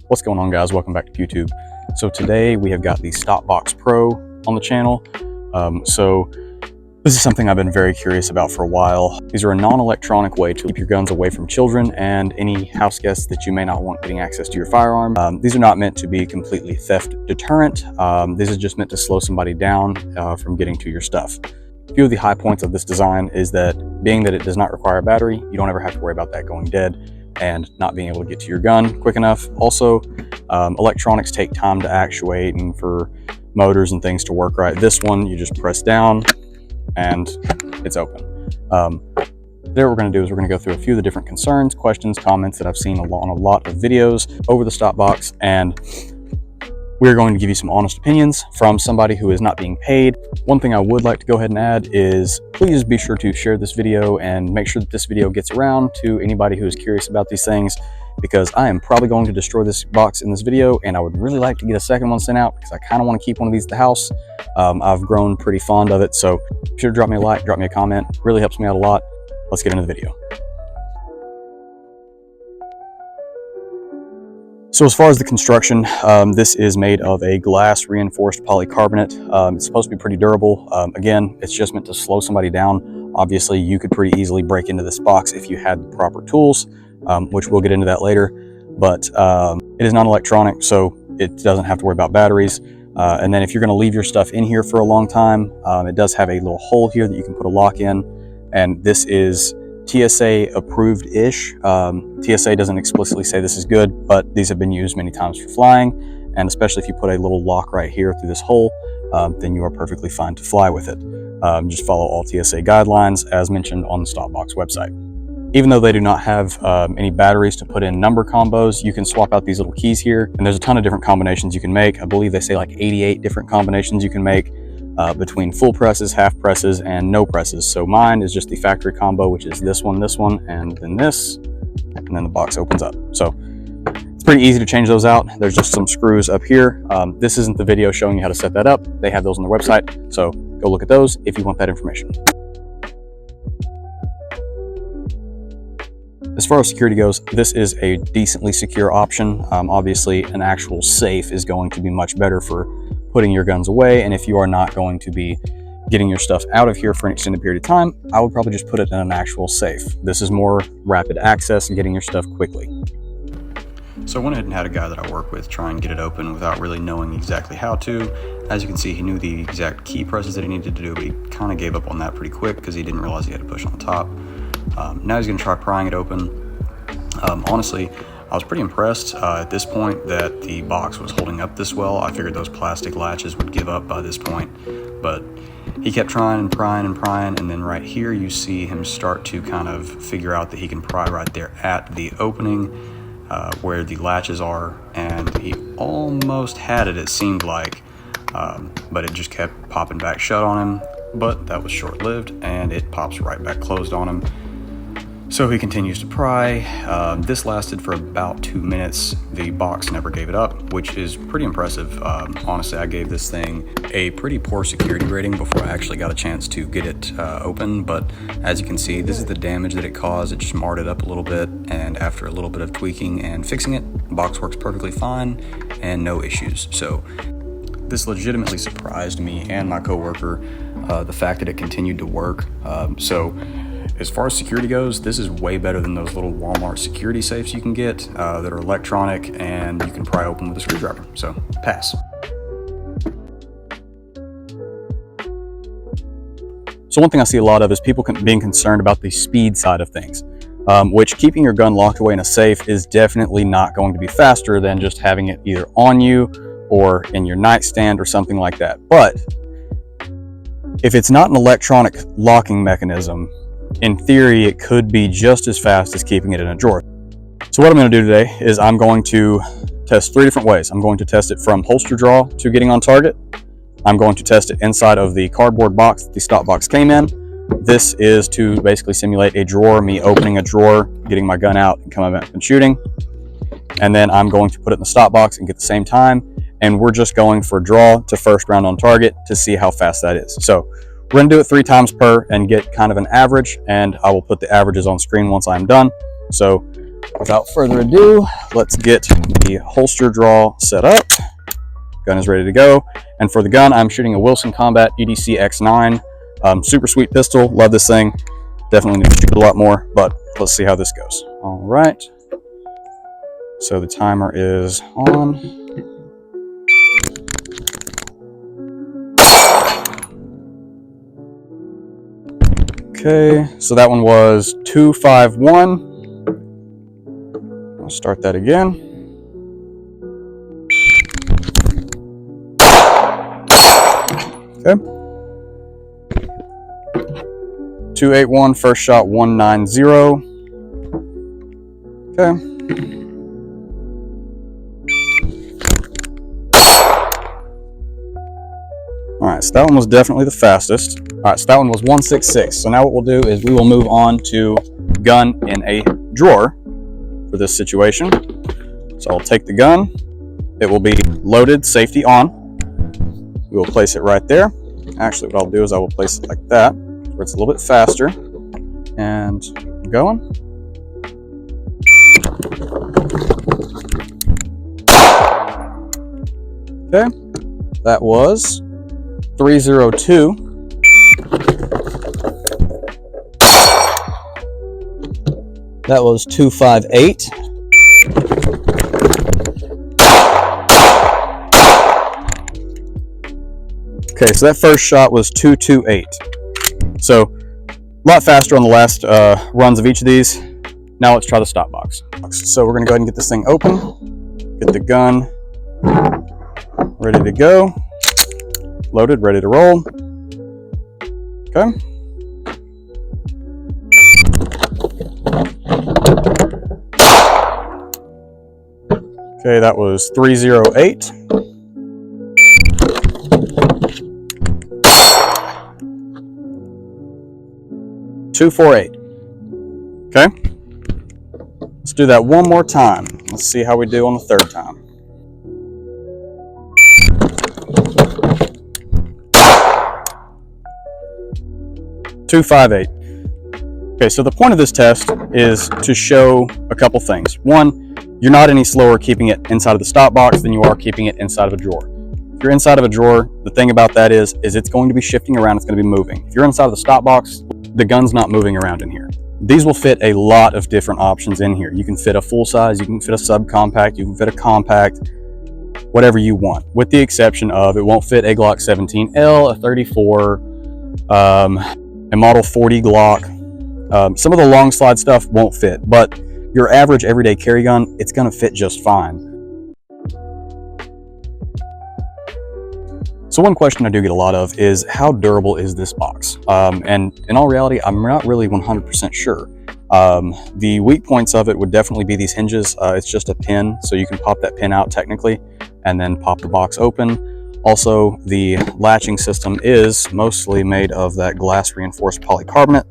What's going on, guys? Welcome back to YouTube. So today we have got the StopBox Pro on the channel. So this is something I've been very curious about for a while. These are a non-electronic way to keep your guns away from children and any house guests that you may not want getting access to your firearm. These are not meant to be completely theft deterrent. This is just meant to slow somebody down from getting to your stuff. A few of the high points of this design is that being that it does not require a battery, you don't ever have to worry about that going dead and not being able to get to your gun quick enough. Also, electronics take time to actuate and for motors and things to work right. This one, you just press down and it's open. What we're going to do is we're going to go through a few of the different concerns, questions, comments that I've seen on a lot of videos over the StopBox, and we're going to give you some honest opinions from somebody who is not being paid. One thing I would like to go ahead and add is please be sure to share this video and make sure that this video gets around to anybody who is curious about these things, because I am probably going to destroy this box in this video, and I would really like to get a second one sent out because I kind of want to keep one of these at the house. I've grown pretty fond of it, so be sure to drop me a like, drop me a comment. It really helps me out a lot. Let's get into the video. So as far as the construction, this is made of a glass reinforced polycarbonate. It's supposed to be pretty durable. Again, it's just meant to slow somebody down. Obviously, you could pretty easily break into this box if you had the proper tools, which we'll get into that later. But it is non-electronic, so it doesn't have to worry about batteries. And then if you're going to leave your stuff in here for a long time, it does have a little hole here that you can put a lock in. And this is TSA approved-ish. TSA doesn't explicitly say this is good, but these have been used many times for flying, and especially if you put a little lock right here through this hole, then you are perfectly fine to fly with it. Just follow all TSA guidelines as mentioned on the StopBox website. Even though they do not have any batteries to put in number combos, you can swap out these little keys here, and there's a ton of different combinations you can make. I believe they say like 88 different combinations you can make between full presses, half presses, and no presses. So mine is just the factory combo, which is this one, and then this, and then the box opens up. So it's pretty easy to change those out. There's just some screws up here. This isn't the video showing you how to set that up. They have those on their website, so go look at those if you want that information. As far as security goes, this is a decently secure option. Obviously, an actual safe is going to be much better for putting your guns away, and if you are not going to be getting your stuff out of here for an extended period of time, I would probably just put it in an actual safe. This is more rapid access and getting your stuff quickly. So I went ahead and had a guy that I work with try and get it open without really knowing exactly how to. As you can see, he knew the exact key presses that he needed to do, but he kind of gave up on that pretty quick because he didn't realize he had to push on the top. Now he's going to try prying it open. Honestly, I was pretty impressed at this point that the box was holding up this well. I figured those plastic latches would give up by this point, but he kept trying and prying and prying, and then right here you see him start to kind of figure out that he can pry right there at the opening where the latches are, and he almost had it, it seemed like, but it just kept popping back shut on him. But that was short-lived, and it pops right back closed on him. So he continues to pry. This lasted for about 2 minutes. The box never gave it up, which is pretty impressive. Honestly, I gave this thing a pretty poor security rating before I actually got a chance to get it open. But as you can see, this is the damage that it caused. It just marred it up a little bit, and after a little bit of tweaking and fixing it, the box works perfectly fine and no issues. So this legitimately surprised me and my coworker, the fact that it continued to work. So as far as security goes, this is way better than those little Walmart security safes you can get that are electronic and you can pry open with a screwdriver. So pass. So one thing I see a lot of is people being concerned about the speed side of things, which keeping your gun locked away in a safe is definitely not going to be faster than just having it either on you or in your nightstand or something like that. But if it's not an electronic locking mechanism, in theory, it could be just as fast as keeping it in a drawer. So what I'm going to do today is I'm going to test 3 different ways. I'm going to test it from holster draw to getting on target. I'm going to test it inside of the cardboard box that the StopBox came in. This is to basically simulate a drawer, me opening a drawer, getting my gun out and coming back and shooting. And then I'm going to put it in the StopBox and get the same time. And we're just going for draw to first round on target to see how fast that is. So we're going to do it 3 times per and get kind of an average, and I will put the averages on screen once I'm done. So without further ado, let's get the holster draw set up. Gun is ready to go. And for the gun, I'm shooting a Wilson Combat EDC X9. Super sweet pistol. Love this thing. Definitely need to shoot a lot more, but let's see how this goes. All right. So the timer is on. Okay, so that one was 251. I'll start that again. Okay. 281, first shot 190. Okay. All right, so that one was definitely the fastest. All right, so that one was 166. So now what we'll do is we will move on to gun in a drawer for this situation. So I'll take the gun. It will be loaded, safety on. We will place it right there. Actually, what I'll do is I will place it like that, where it's a little bit faster. And I'm going. Okay, that was 302. That was 258. Okay, so that first shot was 228. So a lot faster on the last runs of each of these. Now let's try the StopBox. So we're gonna go ahead and get this thing open, get the gun ready to go, loaded, ready to roll. Okay. Okay, that was 308. $248. Okay, let's do that one more time. Let's see how we do on the third time. $258. Okay, so the point of this test is to show a couple things. One, you're not any slower keeping it inside of the StopBox than you are keeping it inside of a drawer. If you're inside of a drawer, the thing about that is it's going to be shifting around, it's going to be moving. If you're inside of the StopBox, the gun's not moving around in here. These will fit a lot of different options in here. You can fit a full size, you can fit a subcompact, you can fit a compact, whatever you want, with the exception of it won't fit a Glock 17L, a 34, a Model 40 Glock. Some of the long slide stuff won't fit, but your average everyday carry gun, it's gonna fit just fine. So one question I do get a lot of is how durable is this box? And in all reality, I'm not really 100% sure. The weak points of it would definitely be these hinges. It's just a pin, so you can pop that pin out technically and then pop the box open. Also, the latching system is mostly made of that glass reinforced polycarbonate.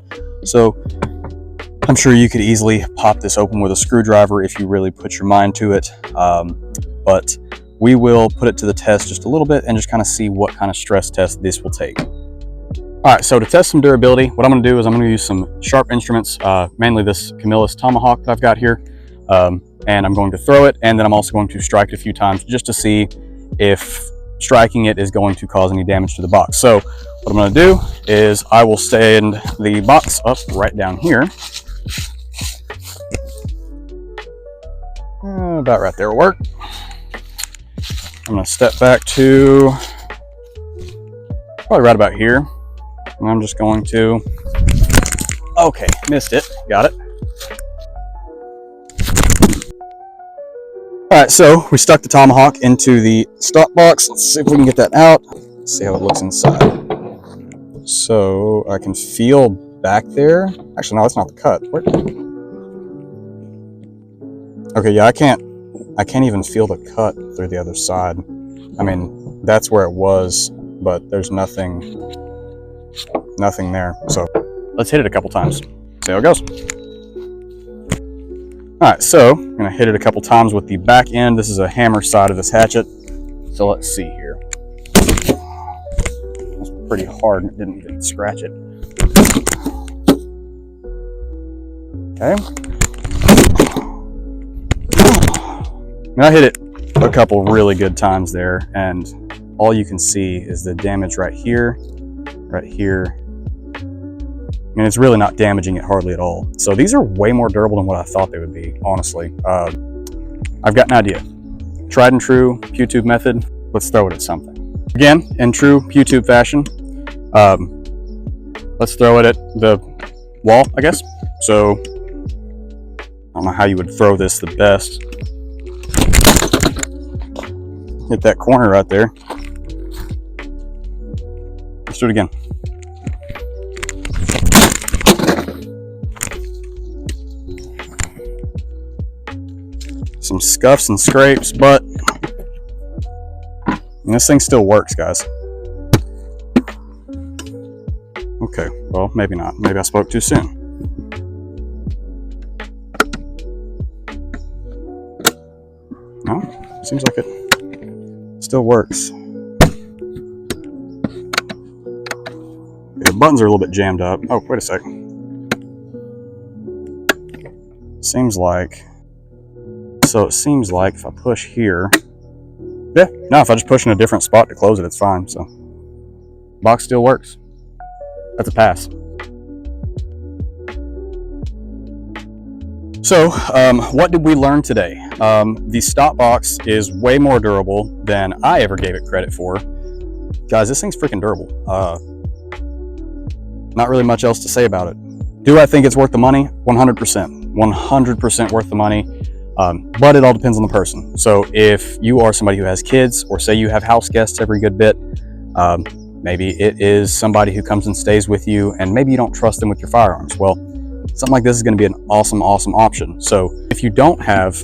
So I'm sure you could easily pop this open with a screwdriver if you really put your mind to it. But we will put it to the test just a little bit and just kind of see what kind of stress test this will take. All right, so to test some durability, what I'm gonna do is I'm gonna use some sharp instruments, mainly this Camillus Tomahawk that I've got here. And I'm going to throw it, and then I'm also going to strike it a few times just to see if striking it is going to cause any damage to the box. So what I'm gonna do is I will stand the box up right down here. About right there will work. I'm gonna step back to probably right about here. And I'm just going to, okay, missed it, got it. All right, so we stuck the Tomahawk into the StopBox. Let's see if we can get that out. Let's see how it looks inside. So I can feel back there. Actually, no, that's not the cut. Where? Okay, yeah, I can't even feel the cut through the other side. I mean, that's where it was, but there's nothing there. So let's hit it a couple times. See how it goes. All right, so I'm gonna hit it a couple times with the back end. This is a hammer side of this hatchet. So let's see here. It's pretty hard and it didn't even scratch it. Okay. And I hit it a couple really good times there, and all you can see is the damage right here, and it's really not damaging it hardly at all. So these are way more durable than what I thought they would be, honestly. I've got an idea. Tried and true PewTube method, let's throw it at something. Again, in true PewTube fashion, let's throw it at the wall, I guess. So, I don't know how you would throw this the best. Hit that corner right there. Let's do it again. Some scuffs and scrapes, but this thing still works, guys. Okay, well, maybe not. Maybe I spoke too soon. No, seems like it still works. The buttons are a little bit jammed up. Oh, wait a second. Seems like, so it seems like if I push here, yeah, no, if I just push in a different spot to close it, it's fine. So, box still works. That's a pass. So, what did we learn today? The StopBox is way more durable than I ever gave it credit for. Guys, this thing's freaking durable. Not really much else to say about it. Do I think it's worth the money? 100%. 100% worth the money. But it all depends on the person. So if you are somebody who has kids, or say you have house guests every good bit, maybe it is somebody who comes and stays with you, and maybe you don't trust them with your firearms. Well, something like this is going to be an awesome option. So if you don't have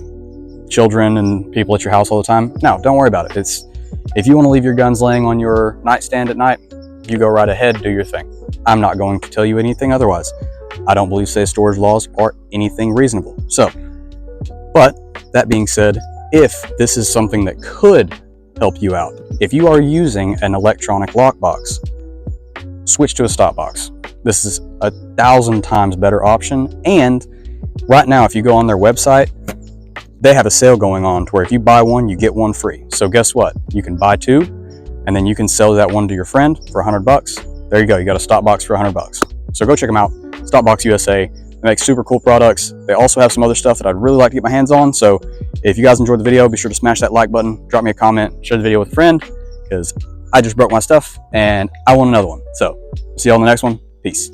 children and people at your house all the time, no, don't worry about it. If you want to leave your guns laying on your nightstand at night, you go right ahead, do your thing. I'm not going to tell you anything otherwise. I don't believe safe storage laws are anything reasonable. So, but that being said, if this is something that could help you out, if you are using an electronic lockbox, switch to a StopBox. This is 1,000 times better option. And right now, if you go on their website, they have a sale going on to where if you buy one, you get one free. So guess what? You can buy two, and then you can sell that one to your friend for $100. There you go. You got a StopBox for $100. So go check them out. StopBox USA. They make super cool products. They also have some other stuff that I'd really like to get my hands on. So if you guys enjoyed the video, be sure to smash that like button, drop me a comment, share the video with a friend, because I just broke my stuff and I want another one. So see you all in the next one. Peace.